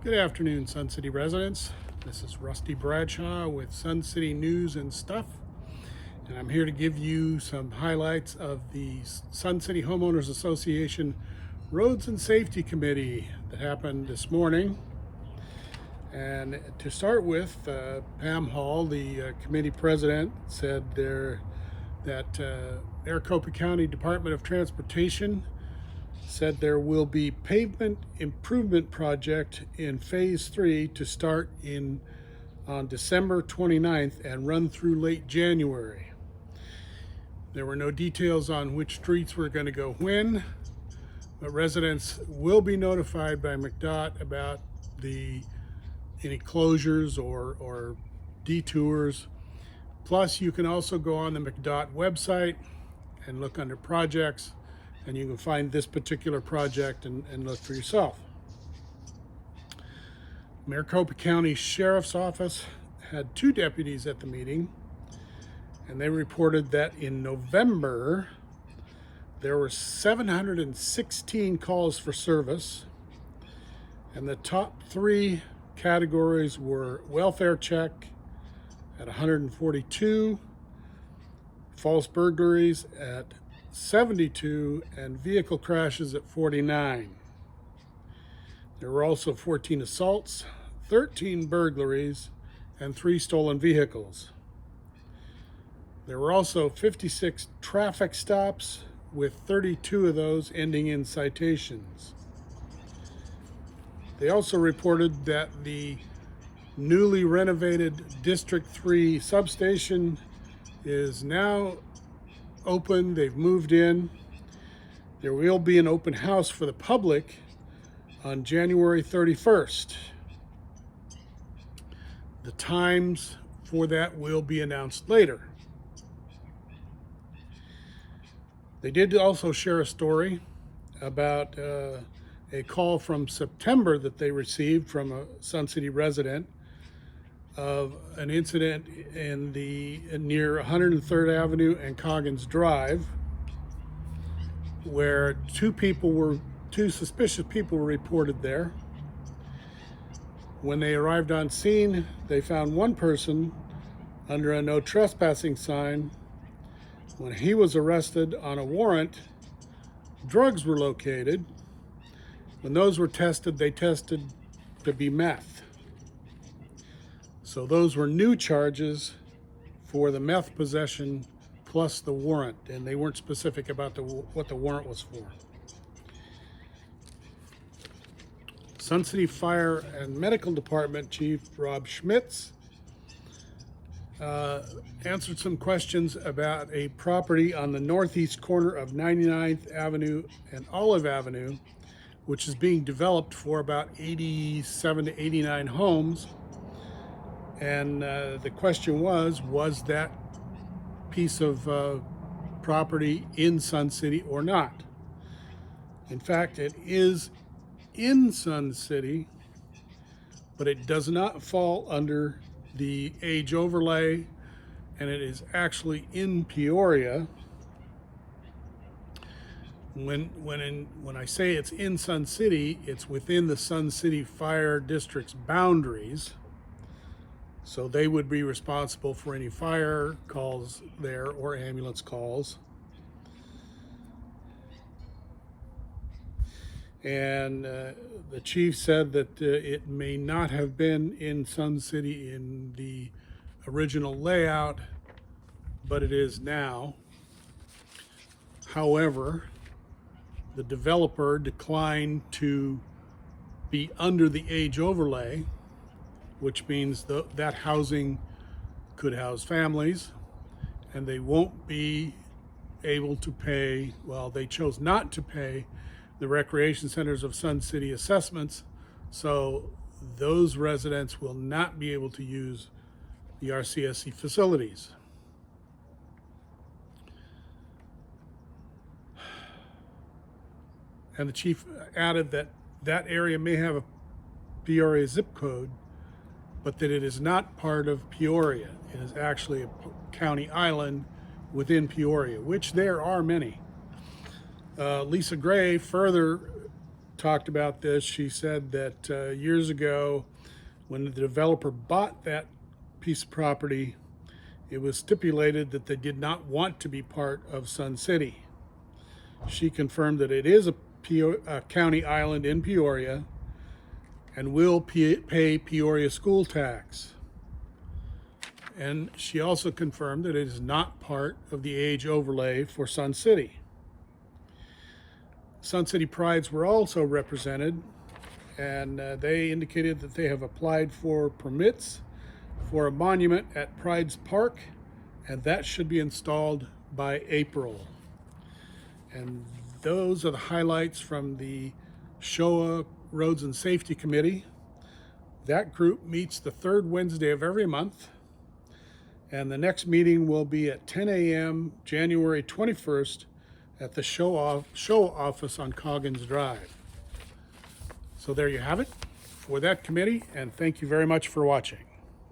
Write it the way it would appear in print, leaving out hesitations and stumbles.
Good afternoon, Sun City residents. This is Rusty Bradshaw with Sun City News and Stuff, and I'm here to give you some highlights of the Sun City Homeowners Association Roads and Safety Committee that happened this morning. And to start with, Pam Hall, the committee president, said that Maricopa County Department of Transportation said there will be pavement improvement project in phase 3 to start on December 29th and run through late January. There were no details on which streets were going to go when, but residents will be notified by McDOT about any closures or detours. Plus, you can also go on the McDOT website and look under projects, and you can find this particular project and look for yourself. Maricopa County Sheriff's Office had 2 deputies at the meeting, and they reported that in November there were 716 calls for service, and the top 3 categories were welfare check at 142, false burglaries at 72, and vehicle crashes at 49. There were also 14 assaults, 13 burglaries, and 3 stolen vehicles. There were also 56 traffic stops, with 32 of those ending in citations. They also reported that the newly renovated District 3 substation is now open. They've moved in. There will be an open house for the public on January 31st. The times for that will be announced later. They did also share a story about a call from September that they received from a Sun City resident of an incident near 103rd Avenue and Coggins Drive, where two suspicious people were reported there. When they arrived on scene, they found one person under a no trespassing sign. When he was arrested on a warrant, drugs were located. When those were tested, they tested to be meth. So those were new charges for the meth possession plus the warrant, and they weren't specific about what the warrant was for. Sun City Fire and Medical Department Chief Rob Schmitz answered some questions about a property on the northeast corner of 99th Avenue and Olive Avenue, which is being developed for about 87 to 89 homes. And the question was that piece of property in Sun City or not? In fact, it is in Sun City, but it does not fall under the age overlay, and it is actually in Peoria. When I say it's in Sun City, it's within the Sun City Fire District's boundaries. So they would be responsible for any fire calls there or ambulance calls. And the chief said that it may not have been in Sun City in the original layout, but it is now. However, the developer declined to be under the age overlay, which means that housing could house families, and they won't be able to pay, they chose not to pay the recreation centers of Sun City assessments, so those residents will not be able to use the RCSC facilities. And the chief added that that area may have a Peoria zip code, but that it is not part of Peoria. It is actually a county island within Peoria, which there are many. Lisa Gray further talked about this. She said that years ago, when the developer bought that piece of property, it was stipulated that they did not want to be part of Sun City. She confirmed that it is a county island in Peoria and will pay Peoria school tax. And she also confirmed that it is not part of the age overlay for Sun City. Sun City Prides were also represented, and they indicated that they have applied for permits for a monument at Prides Park, and that should be installed by April. And those are the highlights from the SCHOA Roads and Safety Committee. That group meets the third Wednesday of every month, and the next meeting will be at 10 a.m. January 21st at the SCHOA office on Coggins Drive. So there you have it for that committee, and thank you very much for watching.